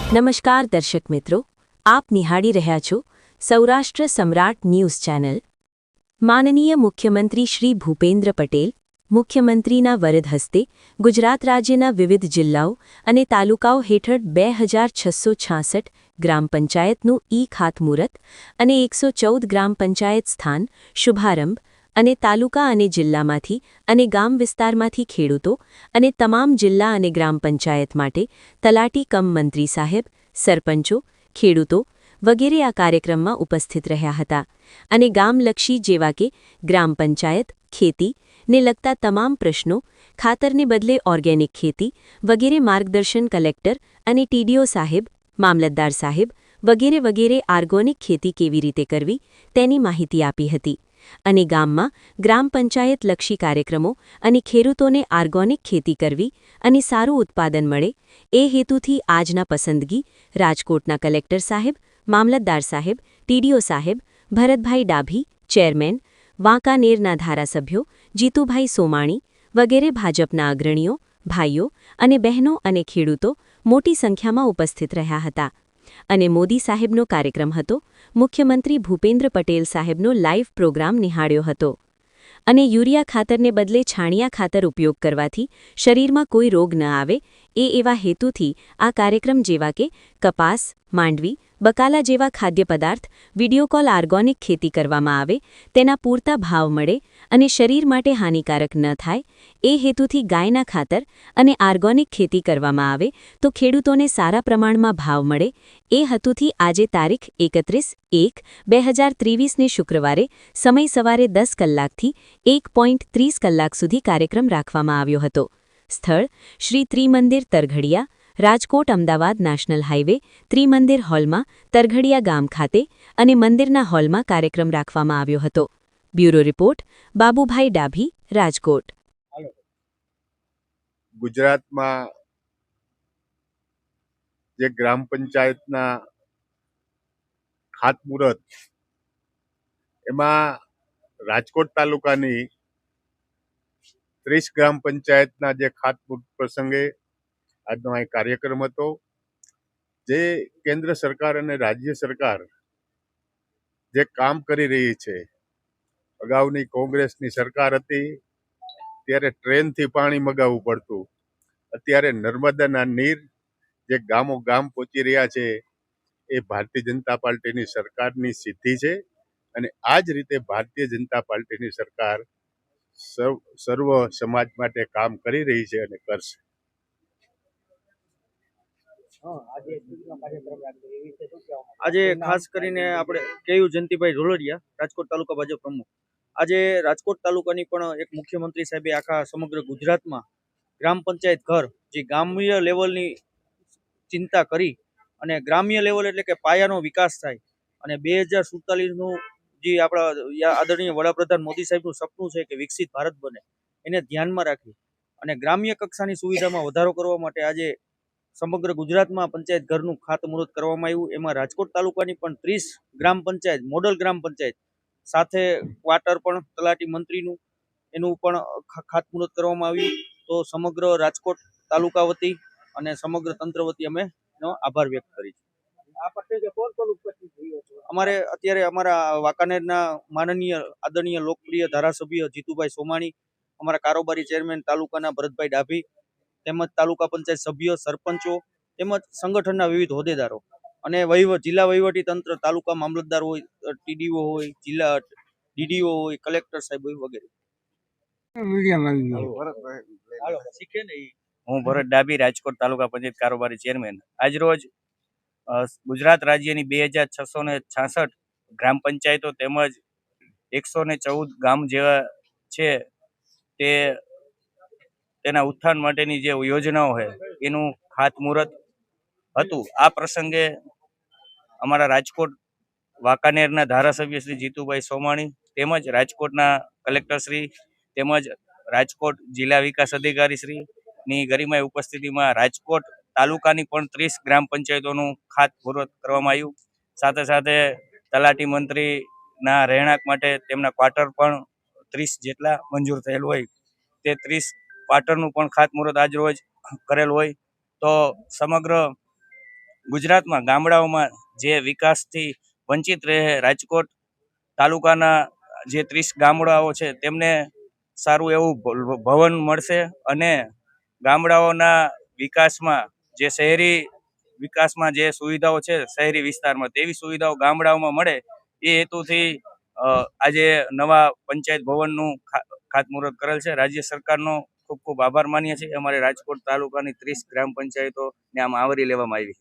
નમસ્કાર દર્શક મિત્રો, આપ નિહાળી રહ્યા છો સૌરાષ્ટ્ર સમ્રાટ ન્યૂઝ ચેનલ। માનનીય મુખ્યમંત્રી શ્રી ભૂપેન્દ્ર પટેલ મુખ્યમંત્રીના વરદ હસ્તે ગુજરાત રાજ્યના વિવિધ જિલ્લાઓ અને તાલુકાઓ હેઠળ 2666 ગ્રામ પંચાયતનું ખાતમુહૂર્ત અને 114 ગ્રામ પંચાયત સ્થાન શુભારંભ અને તાલુકા અને જિલ્લામાંથી અને ગામ વિસ્તારમાંથી ખેડૂતો અને તમામ જિલ્લા અને ગ્રામ પંચાયત માટે તલાટી કમ મંત્રી સાહેબ, સરપંચો, ખેડૂતો વગેરે આ કાર્યક્રમમાં ઉપસ્થિત રહ્યા હતા અને ગામલક્ષી જેવા કે ગ્રામ પંચાયત, ખેતી ને લગતા તમામ પ્રશ્નો, ખાતરને બદલે ઓર્ગેનિક ખેતી વગેરે માર્ગદર્શન કલેક્ટર અને ટીડીઓ સાહેબ, મામલતદાર સાહેબ વગેરે ઓર્ગેનિક ખેતી કેવી રીતે કરવી તેની માહિતી આપી હતી અને ગામમાં ગ્રામ પંચાયત લક્ષી કાર્યક્રમો અને ખેડૂતોને ઓર્ગેનિક ખેતી કરવી અને સારું ઉત્પાદન મળે એ હેતુથી આજના પસંદગી રાજકોટના કલેક્ટર સાહેબ, મામલતદાર સાહેબ, ટીડીઓ સાહેબ ભરતભાઈ ડાભી, ચેરમેન, વાંકાનેરના ધારાસભ્યો જીતુભાઈ સોમાણી વગેરે ભાજપના અગ્રણીઓ, ભાઈઓ અને બહેનો અને ખેડૂતો મોટી સંખ્યામાં ઉપસ્થિત રહ્યા હતા અને મોદી સાહેબનો કાર્યક્રમ હતો। મુખ્યમંત્રી ભૂપેન્દ્ર પટેલ સાહેબનો લાઇવ પ્રોગ્રામ નિહાળ્યો હતો અને યુરિયા ખાતરને બદલે છાણિયા ખાતર ઉપયોગ કરવાથી શરીરમાં કોઈ રોગ ન આવે એ એવા હેતુથી આ કાર્યક્રમ જેવા કે કપાસ, માંડવી, બકાલા જેવા ખાદ્ય પદાર્થ વિડિયો કોલ ઓર્ગેનિક ખેતી કરવામાં આવે, તેના પૂરતા ભાવ મળે અને શરીર માટે હાનિકારક ન થાય એ હેતુથી ગાયના ખાતર અને ઓર્ગેનિક ખેતી કરવામાં આવે તો ખેડૂતોને સારા પ્રમાણમાં ભાવ મળે એ હેતુથી આજે તારીખ 31/1/2023ને શુક્રવારે સમય સવારે 10 કલાકથી 1:30 કલાક સુધી કાર્યક્રમ રાખવામાં આવ્યો હતો। સ્થળ શ્રી ત્રિમંદિર તરઘડિયા, રાજકોટ અમદાવાદ નેશનલ હાઈવે ત્રિમંદિર હોલમાં તરઘડિયા ગામ ખાતે અને મંદિરના હોલમાં કાર્યક્રમ રાખવામાં આવ્યો હતો। Bureau report Babubhai Dabhi, Rajkot. ગુજરાતમાં જે ગ્રામ પંચાયતના ખાતમુહૂર્ત એમાં રાજકોટ તાલુકાની 30 ગ્રામ પંચાયતના જે ખાતમુહૂર્ત પ્રસંગે આજનો આ કાર્યક્રમ હતો। જે કેન્દ્ર સરકાર અને રાજ્ય સરકાર જે કામ કરી રહી છે, અગાઉની કોંગ્રેસની સરકાર હતી ત્યારે ટ્રેનથી પાણી મગાવવું પડતું, અત્યારે નર્મદાના નીર જે ગામો ગામ પહોંચી રહ્યા છે એ ભારતીય જનતા પાર્ટીની સરકારની સિદ્ધિ છે અને આ જ રીતે ભારતીય જનતા પાર્ટીની સરકાર સર્વ સમાજ માટે કામ કરી રહી છે અને કરશે। આજે ખાસ કરીને આપણે કેયુ જયંતિભાઈ ઢોલરિયા, રાજકોટ તાલુકા ભાજપ પ્રમુખ, આજે રાજકોટ તાલુકાની પણ એક મુખ્યમંત્રી સાહેબે આખા સમગ્ર ગુજરાતમાં ગ્રામ પંચાયત ઘર જે ગ્રામ્ય લેવલની ચિંતા કરી અને ગ્રામ્ય લેવલ એટલે કે પાયાનો વિકાસ થાય અને 2047નું જે આપણા આદરણીય વડાપ્રધાન મોદી સાહેબનું સપનું છે કે વિકસિત ભારત બને, એને ધ્યાનમાં રાખી અને ગ્રામ્ય કક્ષાની સુવિધામાં વધારો કરવા માટે આજે સમગ્ર ગુજરાતમાં પંચાયત ઘરનું ખાતમુહૂર્ત કરવામાં આવ્યું। એમાં રાજકોટ તાલુકાની પણ 30 ગ્રામ પંચાયત, મોડલ ગ્રામ પંચાયત સાથે ક્વાર્ટર પણ તલાટી મંત્રીનું એનું પણ ખાતમુહૂર્ત કરવામાં આવ્યું। તો સમગ્ર રાજકોટ તાલુકા વતી અને સમગ્ર તંત્ર વતી અમે એનો આભાર વ્યક્ત કરી છે। અમારે અત્યારે અમારા વાંકાનેરના માનનીય આદરણીય લોકપ્રિય ધારાસભ્ય જીતુભાઈ સોમાણી, અમારા કારોબારી ચેરમેન તાલુકાના ભરતભાઈ ડાભી તેમજ તાલુકા પંચાયત સભ્ય, સરપંચો તેમજ સંગઠનના વિવિધ હોદ્દેદારો અને જિલ્લા વહીવટી તંત્ર, તાલુકા મામલતદાર હોય, ટીડીઓ હોય, જિલ્લા ડીડીઓ હોય, કલેક્ટર સાહેબ હોય વગેરે। હું ભરત ડાભી, રાજકોટ તાલુકા પંચાયત કારોબારી ચેરમેન। આજરોજ ગુજરાત રાજ્યની 2666 ગ્રામ પંચાયતો તેમજ 114 ગામ જેવા છે તેના ઉત્થાન માટેની જે યોજનાઓ છે એનું ખાતમુહૂર્ત હતું। આ પ્રસંગે અમારા રાજકોટ વાંકાનેરના ધારાસભ્ય શ્રી જીતુભાઈ સોમાણી તેમજ રાજકોટના કલેક્ટર શ્રી તેમજ રાજકોટ જિલ્લા વિકાસ અધિકારી શ્રીની ગરિમાય ઉપસ્થિતિમાં રાજકોટ તાલુકાની પણ 30 ગ્રામ પંચાયતોનું ખાતમુહૂર્ત કરવામાં આવ્યું। સાથે સાથે તલાટી મંત્રીના રહેણાંક માટે તેમના ક્વાર્ટર પણ 30 જેટલા મંજૂર થયેલ હોય તે 30 ક્વાર્ટરનું પણ ખાતમુહૂર્ત આજ રોજ કરેલ હોય। તો સમગ્ર ગુજરાતમાં ગામડાઓમાં જે વિકાસથી વંચિત રહે રાજકોટ તાલુકાના જે 30 ગામડાઓ છે તેમને સારું એવું ભવન મળશે અને ગામડાઓના વિકાસમાં જે શહેરી વિકાસમાં જે સુવિધાઓ છે શહેરી વિસ્તારમાં તેવી સુવિધાઓ ગામડાઓમાં મળે એ હેતુથી આજે નવા પંચાયત ભવનનું ખાતમુહૂર્ત કરેલ છે. રાજ્ય સરકારનો ખૂબ ખૂબ આભાર માનીએ છીએ. અમારે રાજકોટ તાલુકાની 30 ગ્રામ પંચાયતોને આમાં આવરી લેવામાં આવી.